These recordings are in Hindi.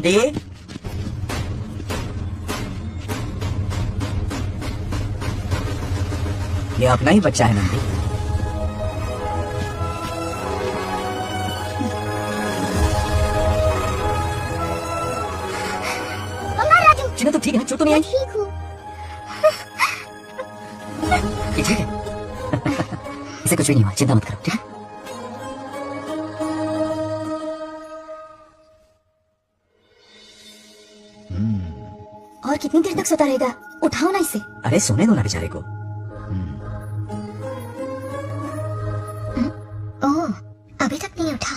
नंदी, ये अपना ही बच्चा है नंदी। चिन्ह तो ठीक है, चोट तो नहीं आई? ठीक हूँ। ये ठीक है। इसे कुछ भी नहीं हुआ, चिंता मत करो, ठीक है? और कितनी देर तक सोता रहेगा? उठाओ ना इसे। अरे सोने दो ना बेचारे को। ओह, अभी तक नहीं उठा।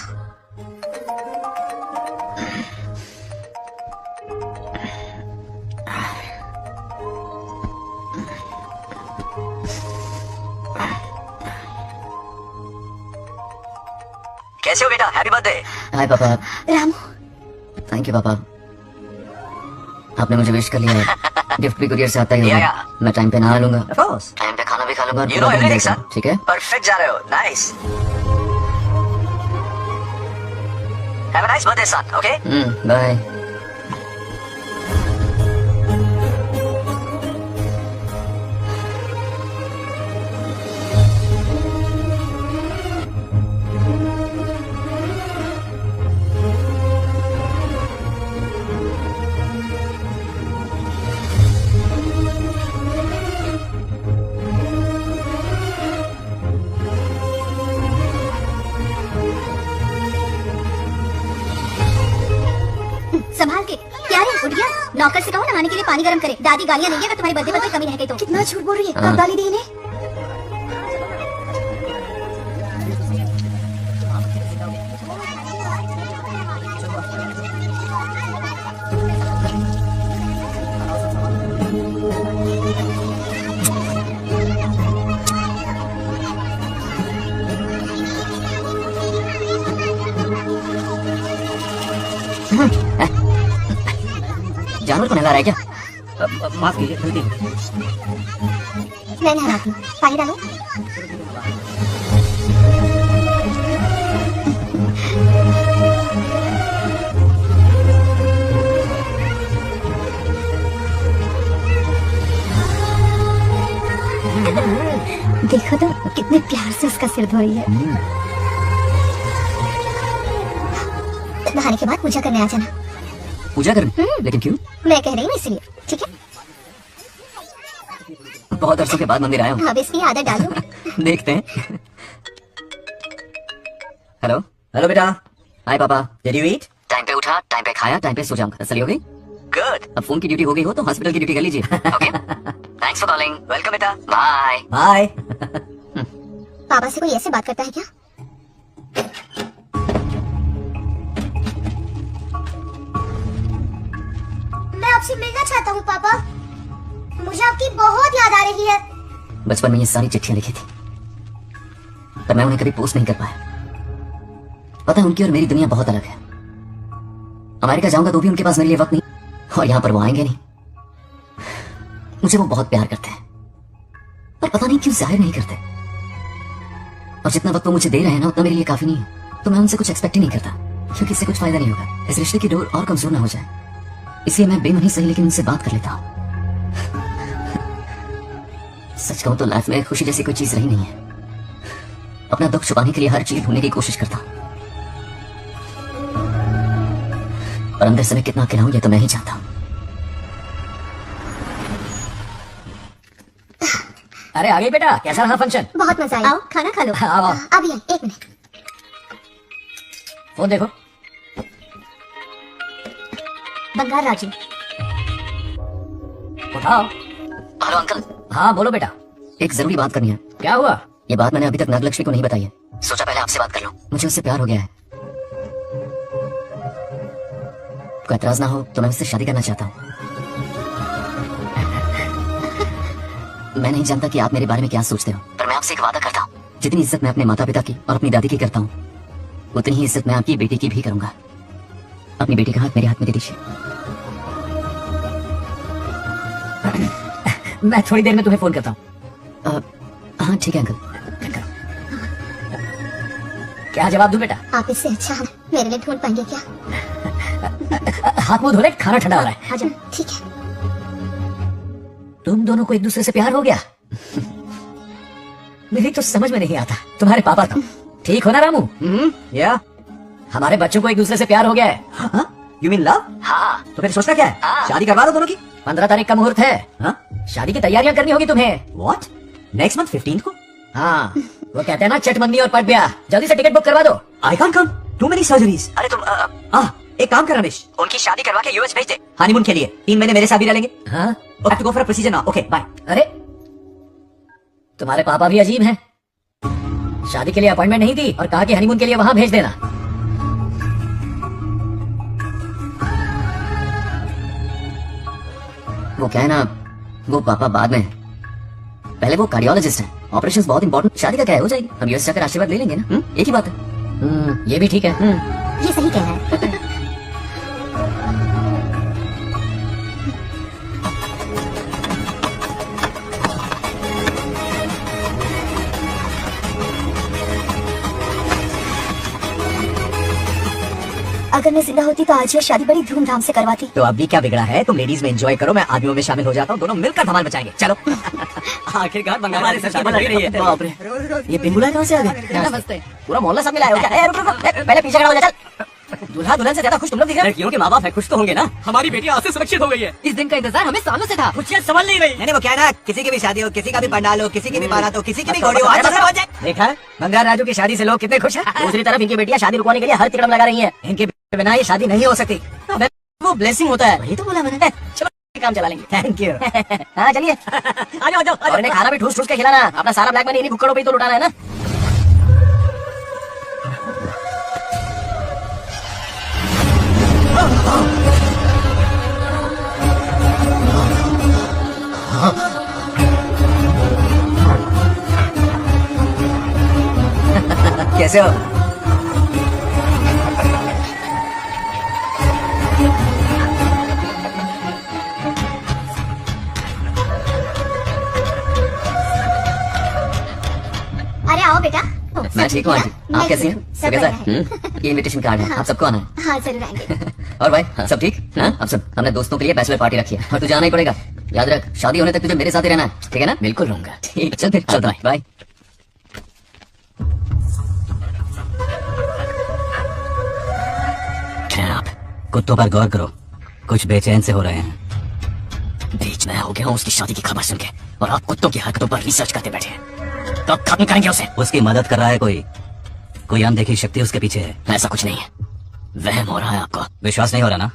कैसे हो बेटा? Happy birthday. हाय पापा। रामू, थैंक यू पापा, आपने मुझे विश कर लिया है। गिफ्ट भी कुरियर से आता ही होगा। मैं टाइम पे नहा लूंगा, टाइम पे खाना भी खा लूंगा, ठीक है? परफेक्ट जा रहे हो, nice. Have a nice birthday son, okay? Bye. संभाल के। क्या रे, उठ गया? नौकर से कहो नहाने के लिए पानी गर्म करे। दादी गालियाँ देंगे अगर तुम्हारी बर्थडे पर कोई कमी रह गई तो। कितना झूठ बोल रही है? कब गाली दी इन्हें? जानवर को नहला रहा है क्या? माफ कीजिए, गलती। मैं नहलाती हूँ। पानी डालो। देखो तो कितने प्यार से उसका सिर धो रही है। नहाने के बाद पूजा करने आ जाना। पूजा करने? लेकिन क्यों? मैं कह रही हूँ इसलिए, ठीक है? बहुत अरसों के बाद मंदिर आया हूँ। अब इसकी आदत डालो। देखते हैं। हेलो हेलो बेटा। हाय पापा। Did you eat? टाइम पे उठा, टाइम पे खाया, टाइम पे सो जाऊंगा। तसल्ली हो गई? गुड। अब फोन की ड्यूटी हो गई हो तो हॉस्पिटल की ड्यूटी कर लीजिए। Okay, thanks for calling. Welcome बेटा। Bye bye. पापा से कोई ऐसे बात करता है क्या? मैं आपसे मिलना चाहता हूँ पापा। मुझे आपकी बहुत याद आ रही है। बचपन में ये सारी चिट्ठियां लिखी थी, पर मैं उन्हें कभी पोस्ट नहीं कर पाया। पता है, उनकी और मेरी दुनिया बहुत अलग है। अमेरिका जाऊंगा तो भी उनके पास मेरे लिए वक्त नहीं, और यहाँ पर वो आएंगे नहीं। मुझे वो बहुत प्यार करते हैं, पर पता नहीं क्यों जाहिर नहीं करते। और जितना वक्त वो मुझे दे रहे हैं ना, उतना मेरे लिए काफी नहीं है। तो मैं उनसे कुछ एक्सपेक्ट ही नहीं करता, क्योंकि इससे कुछ फायदा नहीं होगा। इस रिश्ते की डोर और कमजोर ना हो जाए, इसलिए मैं बेमनी सही लेकिन उनसे बात कर लेता हूँ। सच कहूं तो लाइफ में खुशी जैसी कोई चीज रही नहीं है। अपना दुख छुपाने के लिए हर चीज ढूंढने की कोशिश करता हूं, पर अंदर से मैं कितना अकेला हूं ये तो मैं ही जानता हूं। अरे आ गई बेटा, कैसा रहा फंक्शन? बहुत मजा आया। आओ खाना खा लो। आओ। अभी आई, एक मिनट। फोन देखो। बंगार राजू। उठाओ। Hello uncle. हाँ बोलो बेटा। एक जरूरी बात करनी है। क्या हुआ? ये बात मैंने अभी तक नागलक्ष्मी को नहीं बताई है। सोचा पहले आपसे बात कर लूं। मुझे उससे प्यार हो गया है। कोई एतराज ना हो तो मैं उससे शादी करना चाहता हूँ। मैं नहीं जानता कि आप मेरे बारे में क्या सोचते हो, पर मैं आपसे एक वादा करता हूँ, जितनी इज्जत मैं अपने माता पिता की और अपनी दादी की करता हूँ, उतनी ही इज्जत मैं आपकी बेटी की भी करूंगा। अपनी बेटी का हाथ मेरे हाथ में दे दीजिए। मैं थोड़ी देर में तुम्हें फोन करता हूँ। हाँ ठीक है अंकल। क्या जवाब दूं बेटा? आप इससे अच्छा मेरे लिए ढूंढ पाएंगे क्या? हाथ मुंह धो ले, खाना ठंडा हो रहा है। हाँ जाओ, ठीक है। तुम दोनों को एक दूसरे से प्यार हो गया? मेरी तो समझ में नहीं आता। तुम्हारे पापा तो ठीक हो ना रामू? या हमारे बच्चों को एक दूसरे से प्यार हो गया है। You mean love? हाँ, तो फिर सोचना क्या है? शादी करवा दो दोनों की। 15 तारीख का मुहूर्त है। हाँ? शादी की तैयारियां करनी होगी तुम्हें। What? नेक्स्ट मंथ 15 को? हाँ, वो कहते हैं ना चटमंगनी और पट ब्याह। जल्दी से टिकट बुक करवा दो। I can't come, too many surgeries. अरे तुम एक काम कर रमेश, उनकी शादी करवा के यूएस भेज दे। हनीमून के लिए 3 महीने मेरे साथ भी रह लेंगे। हाँ? Okay, go for a procedure now. Okay, bye. अरे तुम्हारे पापा भी अजीब हैं। शादी के लिए अपॉइंटमेंट नहीं दी और कहा कि हनीमून के लिए वहां भेज देना। वो क्या है ना, वो पापा बाद में, पहले वो कार्डियोलॉजिस्ट है। ऑपरेशंस बहुत इंपॉर्टेंट। शादी का क्या है, हो जाएगी। हम यूएस जाकर आशीर्वाद ले लेंगे ना। एक ही बात है। ये भी ठीक है। ये सही कह रहा है। अगर मैं जिंदा होती तो आज ये शादी बड़ी धूमधाम से करवाती। तो अभी क्या बिगड़ा है? तुम लेडीज में एंजॉय करो, मैं आदमियों में शामिल हो जाता हूँ, दोनों मिलकर धमाल मचाएंगे। चलो। आखिरकार हमारे सर की बन रही है। बाप रे, ये पिंगुला कहाँ से आ गया? नमस्ते। पूरा मोहल्ला सब मिला है क्या? रुक रुक, पहले पीछे खड़ा हो जा। चल। दूल्हा दुल्हन से ज्यादा खुश तुम लोग दिख रहे हो। लड़कियों के माँ बाप है, खुश तो होंगे ना। हमारी बेटी आज से सुरक्षित हो गई है। इस दिन का इंतजार हमें सालों से था। खुशियाँ संभल नहीं रही। नहीं, वो क्या है ना, किसी की भी शादी हो, किसी का भी पंडाल हो, किसी की भी बारात हो, किसी की भी घोड़ी हो, आज बस पहुंच जाए। देखा है? बंगार राजू की शादी से लोग कितने खुश हैं। दूसरी तरफ इनकी बेटियां शादी रुकवाने के लिए हर तिकड़म लगा रही हैं। इनके बिना ये शादी नहीं हो सकती। वो ब्लेसिंग होता है। वही तो बोला मैंने। चलो काम चला लेंगे। Thank you. हाँ चलिए, आ जाओ आ जाओ। और इन्हें खाना भी ठूस ठूस के खिलाना। अपना सारा ब्लैक मनी इन्हीं भुक्कड़ों पे ही तो लुटाना है ना। कैसे हो? अरे आओ बेटा। मैं ठीक हूँ आंटी, मैं आप कैसी हैं? सब सब कैसा बढ़िया है? ये इनविटेशन कार्ड है, आप सबको आना है। हाँ जरूर आएंगे। और भाई सब ठीक? हाँ? अब सुन, हमने दोस्तों के लिए बैचलर पार्टी रखी है और तुझे आना ही पड़ेगा। याद रख, शादी होने तक तुझे मेरे साथ ही रहना है, ठीक है ना? बिल्कुल रहूंगा। ठीक, चल फिर चलता है, बाय। कुत्तों पर गौर करो, कुछ बेचैन से हो रहे हैं। बीच में हो गया हूँ उसकी शादी की खबर सुन के, और आप कुत्तों की हरकतों पर रिसर्च करते बैठे हैं। तो अब खत्म करेंगे उसे। उसकी मदद कर रहा है कोई अनदेखी शक्ति उसके पीछे है। ऐसा कुछ नहीं है, वहम हो रहा है आपको। विश्वास नहीं हो रहा ना?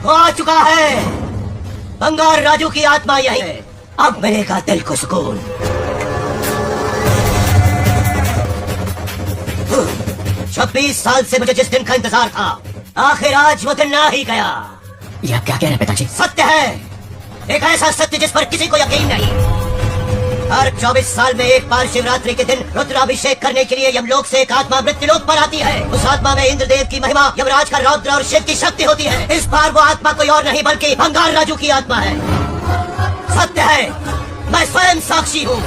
आ चुका है बंगार राजू की आत्मा यही है। अब मिलेगा दिल को सुकून। 26 साल से मुझे जिस दिन का इंतजार था, आखिर आज वो दिन आ ही गया। ये आप क्या कह रहे हैं पिताजी? सत्य है, एक ऐसा सत्य जिस पर किसी को यकीन नहीं। हर 24 साल में एक बार शिवरात्रि के दिन रुद्राभिषेक करने के लिए यमलोक से एक आत्मा मृत्युलोक पर आती है। उस आत्मा में इंद्रदेव की महिमा, यमराज का रौद्र और शिव की शक्ति होती है। इस बार वो आत्मा कोई और नहीं बल्कि बंगार राजू की आत्मा है। सत्य है, मैं स्वयं साक्षी हूँ,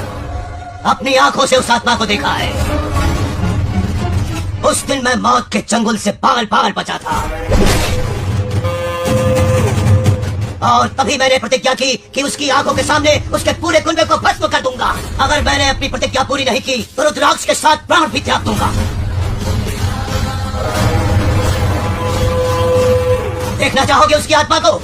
अपनी आंखों से उस आत्मा को देखा है। उस दिन मैं मौत के चंगुल से बाल बाल बचा था, और तभी मैंने प्रतिज्ञा की कि उसकी आंखों के सामने उसके पूरे कुनबे को भस्म कर दूंगा। अगर मैंने अपनी प्रतिज्ञा पूरी नहीं की तो रुद्राक्ष के साथ प्राण भी त्याग दूंगा। देखना चाहोगे उसकी आत्मा को?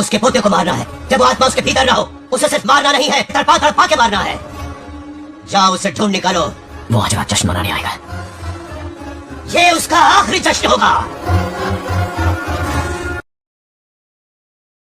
उसके पोते को मारना है। जब वो आत्मा उसके भीतर ना हो, उसे सिर्फ मारना नहीं है, तड़पा तड़पा के मारना है। जाओ उसे ढूंढ निकालो। वो आज रात जश्न मनाने आएगा। ये उसका आखिरी जश्न होगा।